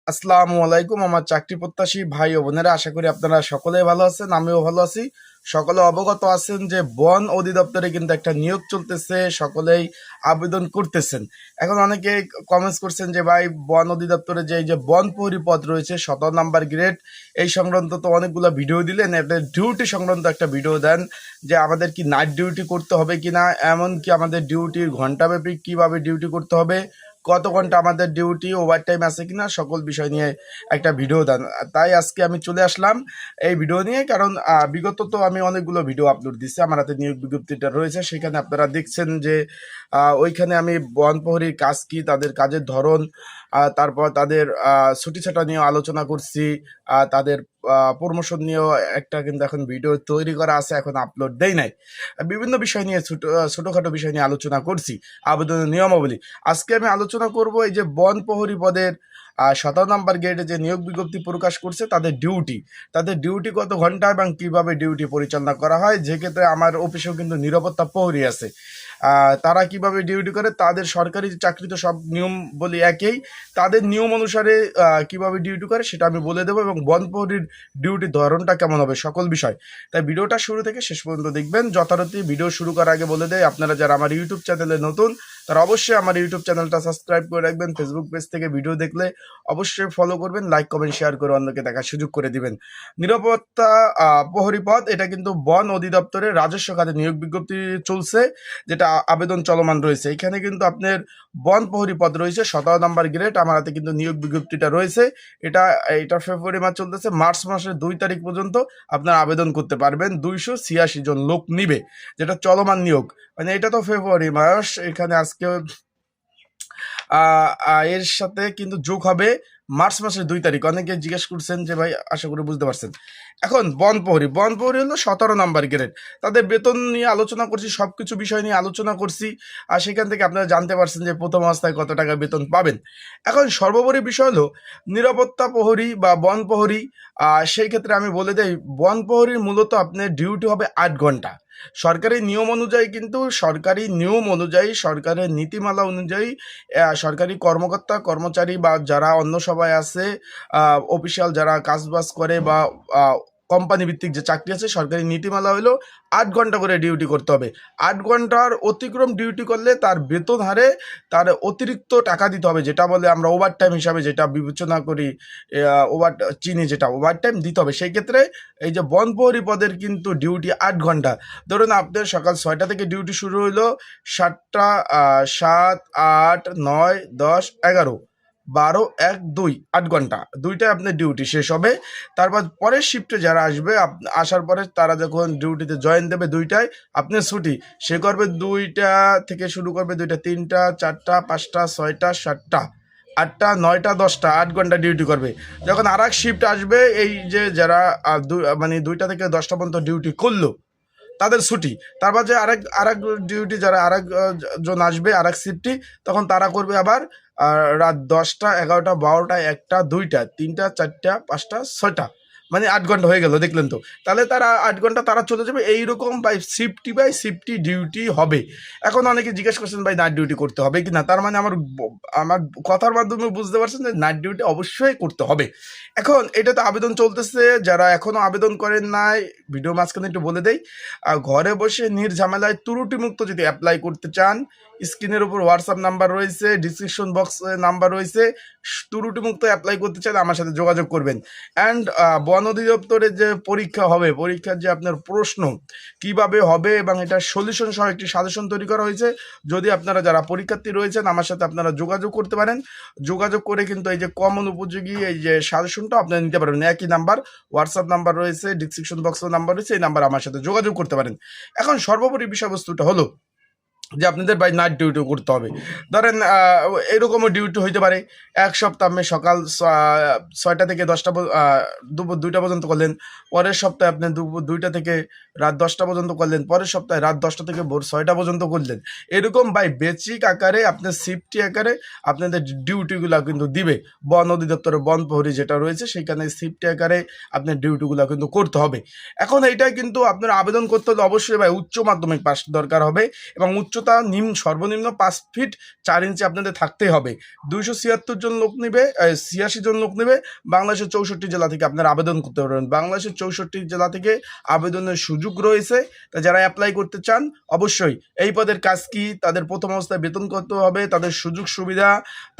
আসসালামু আলাইকুম আমার চাকরি প্রত্যাশী ভাই ও বোনেরা, আশা করি আপনারা সকলেই ভালো আছেন। আমিও ভালো আছি। সকলে অবগত আছেন যে বন অধিদপ্তরে কিন্তু একটা নিয়োগ চলতেছে, সকলেই আবেদন করতেছেন। এখন অনেকে কমেন্টস করছেন যে ভাই, বন অধিদপ্তরে যে এই যে বন প্রহরী পদ রয়েছে 17 নাম্বার গ্রেড, এই সংক্রান্ত তো অনেকগুলো ভিডিও দিলেন, একটা ডিউটি সংক্রান্ত একটা ভিডিও দেন যে আমাদের কি নাইট ডিউটি করতে হবে কিনা, এমনকি আমাদের ডিউটির ঘন্টাব্যাপী কিভাবে ডিউটি করতে হবে, কত ঘন্টা আমাদের ডিউটি, ওভার টাইম আছে কিনা, সকল বিষয় নিয়ে একটা ভিডিও দেন। তাই আজকে আমি চলে আসলাম এই ভিডিও নিয়ে, কারণ বিগত তো আমি অনেকগুলো ভিডিও আপলোড দিচ্ছি, আমার হাতে নিয়োগ বিজ্ঞপ্তিটা রয়েছে, সেখানে আপনারা দেখছেন যে ওইখানে আমি বন প্রহরীর কাজ কি, তাদের কাজের ধরন, তারপর তাদের ছুটি ছাটা নিয়ে আলোচনা করছি, তাদের প্রমোশন নিয়েও একটা কিন্তু এখন ভিডিও তৈরি করা আছে, এখন আপলোড দেই নাই। বিভিন্ন বিষয় নিয়ে ছোটোখাটো বিষয় নিয়ে আলোচনা করছি, আবেদনের নিয়মাবলী। আজকে আমি আলোচনা করব এই যে বন প্রহরী পদের 17 নাম্বার গ্রেডে যে নিয়োগ বিজ্ঞপ্তি প্রকাশ করছে, তাদের ডিউটি কত ঘন্টা এবং কিভাবে ডিউটি পরিচালনা করা হয়। যে ক্ষেত্রে আমার অফিসেও কিন্তু নিরাপত্তা প্রহরী আছে, তারা কিভাবে ডিউটি করে, তাদের সরকারি চাকরি তো সব নিয়ম বলি একই, তাদের নিয়ম অনুসারে কিভাবে ডিউটি করে সেটা আমি বলে দেবো, এবং বন প্রহরীর ডিউটির ধরনটা কেমন হবে, সকল বিষয়। তাই ভিডিওটা শুরু থেকে শেষ পর্যন্ত দেখবেন। যথারীতি ভিডিও শুরু করার আগে বলে দেয়, আপনারা যারা আমার ইউটিউব চ্যানেলে নতুন, তারা অবশ্যই আমার ইউটিউব চ্যানেলটা সাবস্ক্রাইব করে রাখবেন। ফেসবুক পেজ থেকে ভিডিও দেখলে অবশ্যই ফলো করবেন, লাইক কমেন্ট শেয়ার করে অন্যকে দেখার সুযোগ করে দিবেন। নিরাপত্তা প্রহরী পদ, এটা কিন্তু বন অধিদপ্তরের রাজস্ব খাতে নিয়োগ বিজ্ঞপ্তি চলছে, যেটা আবেদন চলমান রয়েছে। এখানে কিন্তু আপনার বন প্রহরী পদ রয়েছে 17 নাম্বার গ্রেড, আমার হাতে কিন্তু নিয়োগ বিজ্ঞপ্তিটা রয়েছে। এটা ফেব্রুয়ারি মাস চলতেছে, মার্চ মাসের 2 তারিখ পর্যন্ত আপনার আবেদন করতে পারবেন। 286 জন লোক নিবে, যেটা চলমান নিয়োগ। মানে এটা তো ফেব্রুয়ারি মাস, এখানে আজকে এর সাথে কিন্তু যোগ হবে মার্চ মাসের 2 তারিখ। অনেকে জিজ্ঞেস করছেন যে ভাই, আশা করি বুঝতে পারছেন। এখন বনপ্রহরী হলো 17 নাম্বার গ্রেড, তাদের বেতন নিয়ে আলোচনা করছি, সবকিছু বিষয় নিয়ে আলোচনা করছি, আর সেখান থেকে আপনারা জানতে পারছেন যে প্রথম অবস্থায় কত টাকা বেতন পাবেন। এখন সর্বোপরি বিষয় হলো নিরাপত্তা প্রহরী বা বন প্রহরী। সেই ক্ষেত্রে আমি বলে দেই, বন প্রহরীর মূলত আপনার ডিউটি হবে 8 ঘন্টা। সরকারি নিয়ম অনুযায়ী সরকারের নীতিমালা অনুযায়ী সরকারি কর্মকর্তা কর্মচারী বা যারা অন্য সবাই আছে, অফিসিয়াল যারা কাজবাজ করে বা কোম্পানি ভিত্তিক যে চাকরি আছে, সরকারি নীতিমালা হলো 8 ঘন্টা করে ডিউটি করতে হবে। 8 ঘন্টার অতিক্রম ডিউটি করলে তার বেতন হারে তার অতিরিক্ত টাকা দিতে হবে, যেটা বলে আমরা ওভার টাইম হিসাবে যেটা বিবেচনা করি, যেটা ওভার টাইম দিতে হবে। সেই ক্ষেত্রে এই যে বনপ্রহরী পদের কিন্তু ডিউটি 8 ঘন্টা। ধরুন আপনার সকাল 6টা থেকে ডিউটি শুরু হইলো, 7টা, 7, 8, 9, 10, 11, 12, 1, 2, 8 ঘন্টা, দুইটায় আপনার ডিউটি শেষ হবে। তারপর পরের শিফটে যারা আসবে, আসার পরে তারা যখন ডিউটিতে জয়েন দেবে 2টায়, আপনার ছুটি সে করবে 2টা থেকে শুরু করবে, 2টা, 3টা, 4টা, 5টা, 6টা, 7টা, 8টা, 9টা, 10টা, 8 ঘন্টা ডিউটি করবে। যখন আর এক শিফট আসবে, এই যে যারা মানে 2টা থেকে 10টা পর্যন্ত ডিউটি করলো, তাদের ছুটি। তারপর যে আরেক ডিউটি যারা জন আসবে আরেক শিফটে, তখন তারা করবে আবার রাত 10টা, 11টা, 12টা, 1টা, 2টা, 3টা, 4টা, 5টা, 6টা, মানে 8 ঘন্টা হয়ে গেল, দেখলেন তো। তাহলে তারা 8 ঘন্টা তারা চলে যাবে, এইরকম বাই শিফটি ডিউটি হবে। এখন অনেকে জিজ্ঞেস করছেন ভাই, নাইট ডিউটি করতে হবে কি না। তার মানে আমার কথার মাধ্যমে বুঝতে পারছেন যে নাইট ডিউটি অবশ্যই করতে হবে। এখন এটা তো আবেদন চলতেছে, যারা এখনো আবেদন করেন নাই, ভিডিও মাঝখানে একটু বলে দেই, ঘরে বসে নির্ঝামেলায় ত্রুটিমুক্ত যদি অ্যাপ্লাই করতে চান, স্ক্রিনের উপর হোয়াটসঅ্যাপ নাম্বার রয়েছে, ডিসক্রিপশন বক্স নাম্বার রয়েছে, ত্রুটিমুক্ত অ্যাপ্লাই করতে চাইলে আমার সাথে যোগাযোগ করবেন। অ্যান্ড বন অধিদপ্তরের যে পরীক্ষা হবে, পরীক্ষার যে আপনার প্রশ্ন কিভাবে হবে এবং এটা সলিউশন সহ একটি সাজেশন তৈরি করা হয়েছে। যদি আপনারা যারা পরীক্ষার্থী রয়েছেন, আমার সাথে আপনারা যোগাযোগ করতে পারেন। যোগাযোগ করে কিন্তু এই যে কমন উপযোগী এই যে সাজেশনটা আপনারা নিতে পারবেন। একই নাম্বার, হোয়াটসঅ্যাপ নাম্বার রয়েছে, ডিসক্রিপশন বক্সের নাম্বার রয়েছে, এই নাম্বার আমার সাথে যোগাযোগ করতে পারেন। এখন সর্বোপরি বিষয়বস্তুটা হলো যে আপনাদের বাই নাইট ডিউটি করতে হবে। ধরেন এরকমও ডিউটি হইতে পারে, এক সপ্তাহ আপনি সকাল 6টা থেকে 10টা, দুপুর 2টা পর্যন্ত করলেন, পরের সপ্তাহে আপনি দুপুর 2টা থেকে রাত 10টা পর্যন্ত করলেন, পরের সপ্তাহে রাত 10টা থেকে ভোর 6টা পর্যন্ত করলেন। এরকম বাই বেচিক আকারে আপনার শিফটি আকারে আপনাদের ডিউটিগুলো কিন্তু দিবে। বন অধিদপ্তরের বন প্রহরী যেটা রয়েছে, সেইখানে শিফটি আকারে আপনার ডিউটিগুলো কিন্তু করতে হবে। এখন এইটা কিন্তু আপনার আবেদন করতে হলে অবশ্যই ভাই উচ্চ মাধ্যমিক পাস দরকার হবে, এবং উচ্চ উচ্চতা সর্বনিম্ন 5 ফিট 4 ইঞ্চি আপনাদের থাকতেই হবে। 276 জন লোক নেবে, 86 জন লোক নেবে। বাংলাদেশের 64 জেলা থেকে আপনারা আবেদন করতে পারবেন। বাংলাদেশের 64 জেলা থেকে আবেদনের সুযোগ রয়েছে। তা যারা অ্যাপ্লাই করতে চান অবশ্যই এই পদের কাজ কি, তাদের প্রথম অবস্থায় বেতন কত হবে, তাদের সুযোগ সুবিধা,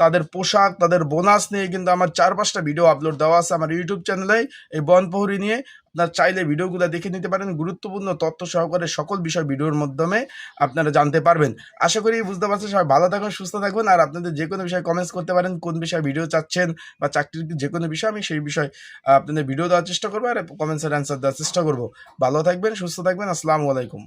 তাদের পোশাক, তাদের বোনাস নিয়ে কিন্তু আমার 4-5টা ভিডিও আপলোড দেওয়া আছে আমার ইউটিউব চ্যানেলে এই বনপ্রহরী নিয়ে। আপনারা চাইলে ভিডিওগুলো দেখে নিতে পারেন। গুরুত্বপূর্ণ তথ্য সহকারে সকল বিষয় ভিডিওর মাধ্যমে আপনারা জানতে পারবেন। আশা করি বুঝতে পারছেন। সবাই ভালো থাকুন, সুস্থ থাকবেন। আর আপনাদের যে কোনো বিষয়ে কমেন্টস করতে পারেন, কোন বিষয়ে ভিডিও চাচ্ছেন বা চাকরির যে কোনো বিষয়, আমি সেই বিষয়ে আপনাদের ভিডিও দেওয়ার চেষ্টা করবো আর কমেন্টসের অ্যান্সার দেওয়ার চেষ্টা করবো। ভালো থাকবেন, সুস্থ থাকবেন। আসসালামু আলাইকুম।